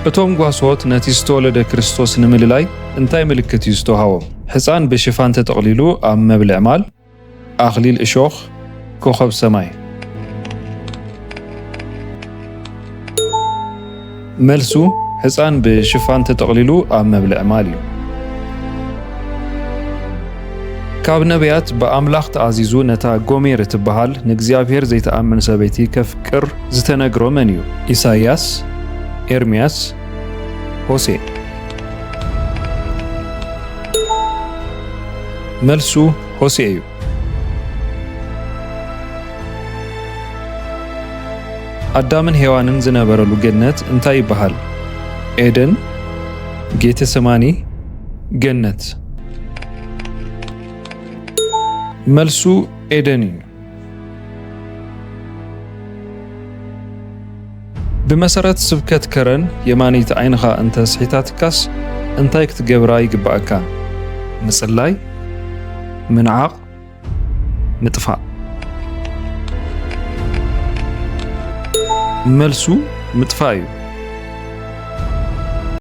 እቶም ጓሶት ነቲ ዝተወለደ ክርስቶስ ንምልላይ እንታይ ምልክት እዩ ዝተውሃቦም? ሕፃን ብሽፋን ተጠቕሊሉ ኣብ መብልዕ ማል፣ ኣኽሊል እሾኽ፣ ኮኸብ ሰማይ። መልሱ ሕፃን ብሽፋን ተጠቕሊሉ ኣብ መብልዕ ማል እዩ። ካብ ነቢያት ብኣምላኽ ተኣዚዙ ነታ ጎሜር እትበሃል ንእግዚኣብሔር ዘይተኣምን ሰበይቲ ከፍቅር ዝተነግሮ መን እዩ? ኢሳይያስ፣ ኤርምያስ፣ ሆሴዕ። መልሱ ሆሴዕ እዩ። ኣዳምን ሔዋንን ዝነበረሉ ገነት እንታይ ይበሃል? ኤደን፣ ጌቴሰማኒ፣ ገነት። መልሱ ኤደን እዩ። ብመሰረት ስብከት ከረን የማነይቲ ዓይንኻ እንተስሒታትካስ እንታይ ክትገብራ ይግባአካ? ምጽላይ፣ ምንዓቕ፣ ምጥፋእ። መልሱ ምጥፋእ እዩ።